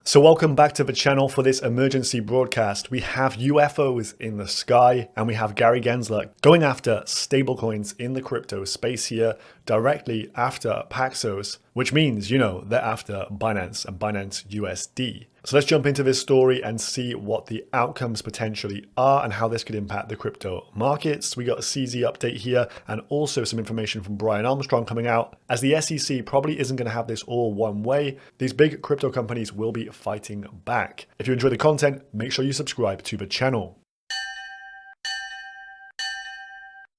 So welcome back to the channel for this emergency broadcast. We have UFOs in the sky and we have Gary Gensler going after stablecoins in the crypto space here directly after Paxos, which means, they're after Binance and Binance USD. So let's jump into this story and see what the outcomes potentially are and how this could impact the crypto markets. We got a CZ update here and also some information from Brian Armstrong coming out. As the SEC probably isn't going to have this all one way, these big crypto companies will be fighting back. If you enjoy the content, make sure you subscribe to the channel.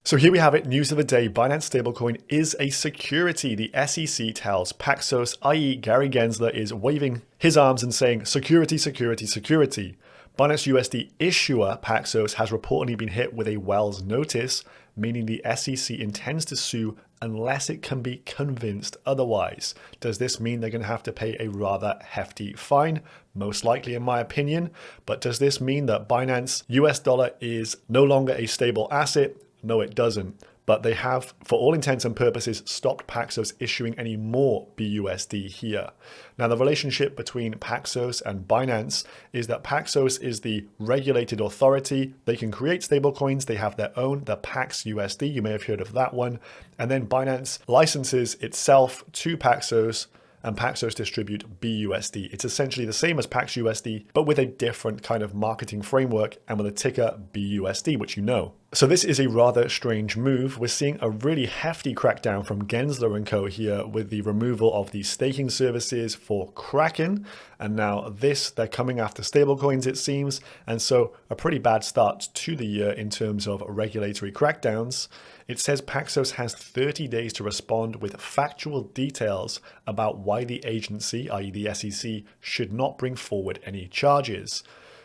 So here we have it, news of the day, Binance stablecoin is a security. The SEC tells Paxos, i.e. Gary Gensler is waving his arms and saying, security, security, security. Binance USD issuer Paxos has reportedly been hit with a Wells notice, meaning the SEC intends to sue unless it can be convinced otherwise. Does this mean they're going to have to pay a rather hefty fine? Most likely, in my opinion. But does this mean that Binance US dollar is no longer a stable asset? No, it doesn't. But they have, for all intents and purposes, stopped Paxos issuing any more BUSD here. Now, the relationship between Paxos and Binance is that Paxos is the regulated authority. They can create stablecoins. They have their own, the Pax USD. You may have heard of that one. And then Binance licenses itself to Paxos, and Paxos distribute BUSD. It's essentially the same as Pax USD, but with a different kind of marketing framework and with a ticker BUSD, which you know. So this is a rather strange move. We're seeing a really hefty crackdown from Gensler and Co. here with the removal of the staking services for Kraken. And now they're coming after stablecoins, it seems. And so a pretty bad start to the year in terms of regulatory crackdowns. It says Paxos has 30 days to respond with factual details about why the agency, i.e. the SEC, should not bring forward any charges.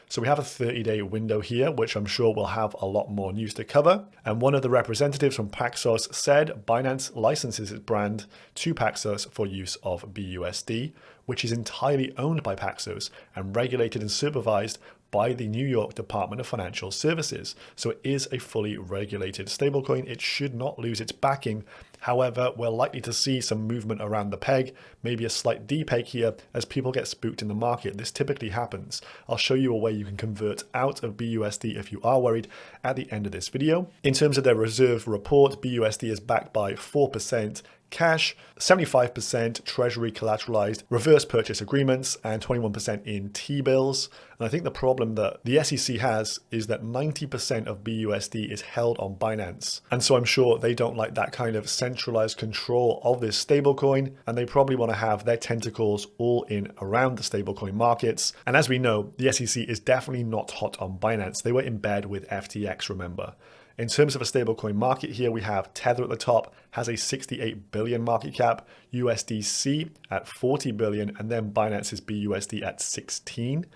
So we have a 30-day window here, which I'm sure will have a lot more news to cover. And one of the representatives from Paxos said Binance licenses its brand to Paxos for use of BUSD, which is entirely owned by Paxos and regulated and supervised by the New York Department of Financial Services. So it is a fully regulated stablecoin. It should not lose its backing. However, we're likely to see some movement around the peg, maybe a slight depeg here as people get spooked in the market. This typically happens. I'll show you a way you can convert out of BUSD if you are worried at the end of this video. In terms of their reserve report, BUSD is backed by 4% cash, 75% treasury collateralized reverse purchase agreements, and 21% in T-bills. And I think the problem that the SEC has is that 90% of BUSD is held on Binance. And so I'm sure they don't like that kind of centralized control of this stablecoin, and they probably want to have their tentacles all in around the stablecoin markets. And as we know, the SEC is definitely not hot on Binance. They were in bed with FTX, remember. In terms of a stablecoin market here, we have Tether at the top, has a 68 billion market cap, USDC at 40 billion, and then Binance's BUSD at 16.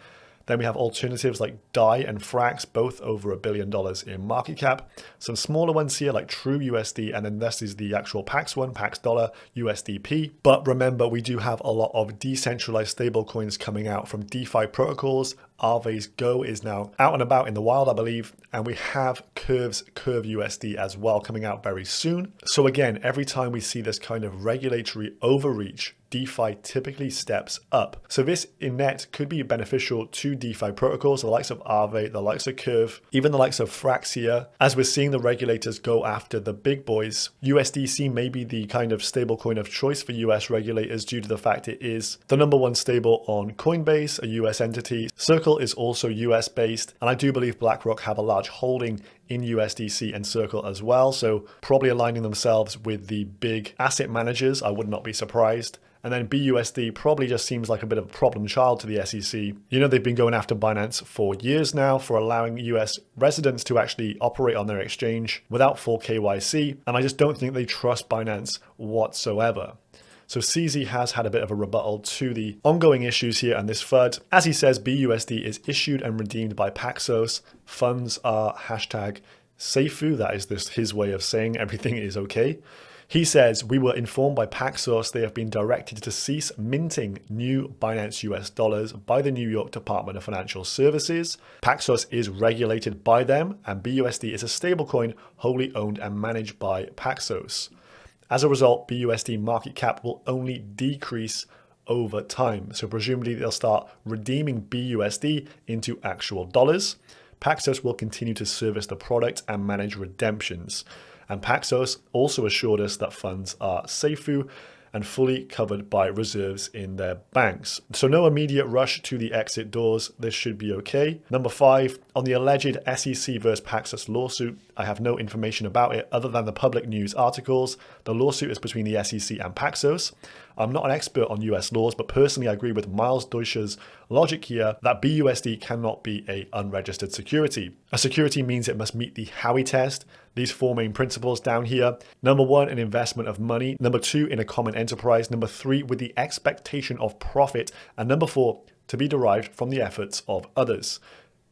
Then we have alternatives like DAI and Frax, both over $1 billion in market cap. Some smaller ones here like True USD, and then this is the actual Pax one, Pax Dollar, USDP. But remember, we do have a lot of decentralized stablecoins coming out from DeFi protocols. Arve's Go is now out and about in the wild, I believe. And we have Curve's Curve USD as well coming out very soon. So again, every time we see this kind of regulatory overreach, DeFi typically steps up. So this in net could be beneficial to DeFi protocols, the likes of Aave, the likes of Curve, even the likes of Frax here. As we're seeing the regulators go after the big boys, USDC may be the kind of stablecoin of choice for US regulators due to the fact it is the #1 stable on Coinbase, a US entity. Circle is also US based, and I do believe BlackRock have a large holding in USDC and Circle as well, so probably aligning themselves with the big asset managers. I would not be surprised. And then BUSD probably just seems like a bit of a problem child to the SEC. They've been going after Binance for years now for allowing US residents to actually operate on their exchange without full KYC, and I just don't think they trust Binance whatsoever. So CZ has had a bit of a rebuttal to the ongoing issues here and this FUD. As he says, BUSD is issued and redeemed by Paxos. Funds are #SAFU. That is his way of saying everything is okay. He says, we were informed by Paxos they have been directed to cease minting new Binance US dollars by the New York Department of Financial Services. Paxos is regulated by them, and BUSD is a stablecoin wholly owned and managed by Paxos. As a result, BUSD market cap will only decrease over time. So presumably they'll start redeeming BUSD into actual dollars. Paxos will continue to service the product and manage redemptions. And Paxos also assured us that funds are safe and fully covered by reserves in their banks. So no immediate rush to the exit doors. This should be okay. Number 5, on the alleged SEC versus Paxos lawsuit, I have no information about it other than the public news articles. The lawsuit is between the SEC and Paxos. I'm not an expert on US laws, but personally I agree with Miles Deutscher's logic here that BUSD cannot be an unregistered security. A security means it must meet the Howey test. These 4 main principles down here. Number 1, an investment of money. Number 2, in a common enterprise. Number 3, with the expectation of profit. And number 4, to be derived from the efforts of others.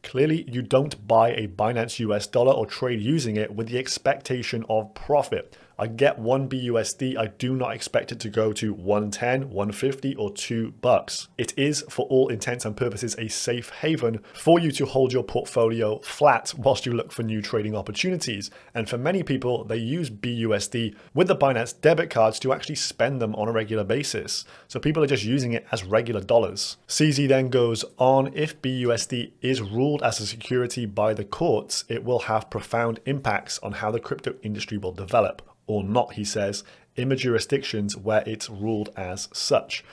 Clearly, you don't buy a Binance US dollar or trade using it with the expectation of profit. I get 1 BUSD. I do not expect it to go to 110, 150, or $2. It is, for all intents and purposes, a safe haven for you to hold your portfolio flat whilst you look for new trading opportunities. And for many people, they use BUSD with the Binance debit cards to actually spend them on a regular basis. So people are just using it as regular dollars. CZ then goes on, if BUSD is ruled as a security by the courts, it will have profound impacts on how the crypto industry will develop. Or not, he says, in the jurisdictions where it's ruled as such.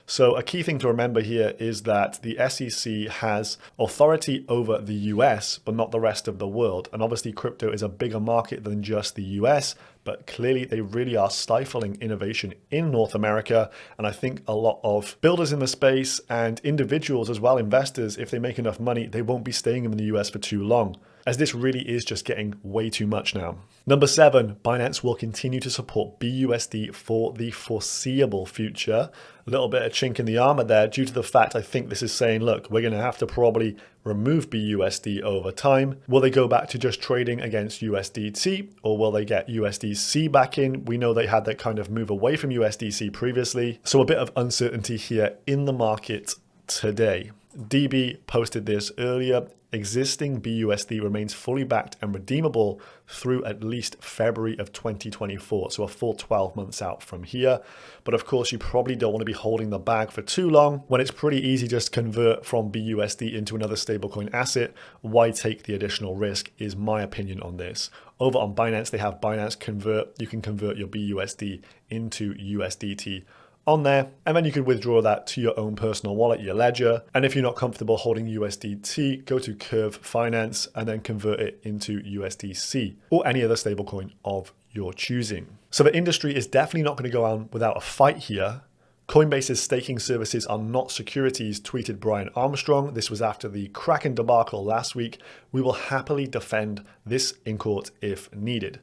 So a key thing to remember here is that the SEC has authority over the US, but not the rest of the world. And obviously crypto is a bigger market than just the US, but clearly they really are stifling innovation in North America. And I think a lot of builders in the space and individuals as well, investors, if they make enough money, they won't be staying in the US for too long, as this really is just getting way too much now. Number 7, Binance will continue to support BUSD for the foreseeable future. A little bit of chink in the armor there due to the fact I think this is saying, look, we're going to have to probably remove BUSD over time. Will they go back to just trading against USDT, or will they get USDC back in? We know they had that kind of move away from USDC previously. So a bit of uncertainty here in the market today. DB posted this earlier. Existing BUSD remains fully backed and redeemable through at least February of 2024, so a full 12 months out from here. But of course, you probably don't want to be holding the bag for too long when it's pretty easy just to convert from BUSD into another stablecoin asset. Why take the additional risk is my opinion on this. Over on Binance, they have Binance Convert. You can convert your BUSD into USDT on there, and then you could withdraw that to your own personal wallet, your ledger. And if you're not comfortable holding USDT, go to Curve Finance and then convert it into USDC or any other stablecoin of your choosing. So the industry is definitely not going to go on without a fight here. Coinbase's staking services are not securities, tweeted Brian Armstrong. This was after the Kraken debacle last week. We will happily defend this in court if needed.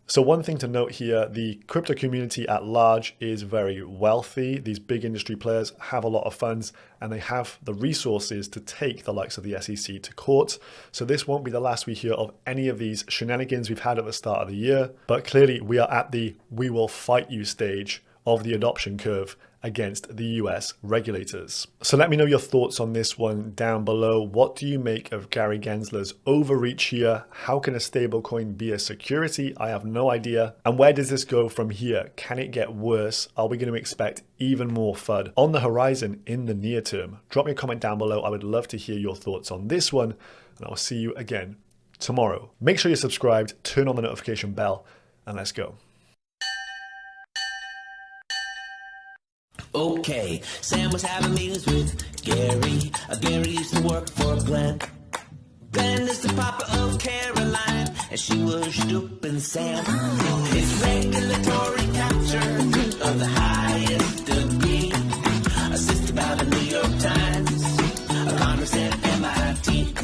So one thing to note here, the crypto community at large is very wealthy. These big industry players have a lot of funds and they have the resources to take the likes of the SEC to court. So this won't be the last we hear of any of these shenanigans we've had at the start of the year. But clearly we are at the "we will fight you" stage of the adoption curve against the US regulators. So let me know your thoughts on this one down below. What do you make of Gary Gensler's overreach here? How can a stablecoin be a security? I have no idea. And where does this go from here? Can it get worse? Are we going to expect even more FUD on the horizon in the near term? Drop me a comment down below. I would love to hear your thoughts on this one, and I'll see you again tomorrow. Make sure you're subscribed, turn on the notification bell, and let's go. Okay, Sam was having meetings with Gary. Gary used to work for Glenn. Glenn is the papa of Caroline, and she worshiping Sam. It's regulatory capture of the highest degree. Assisted by the New York Times, a Congress and MIT.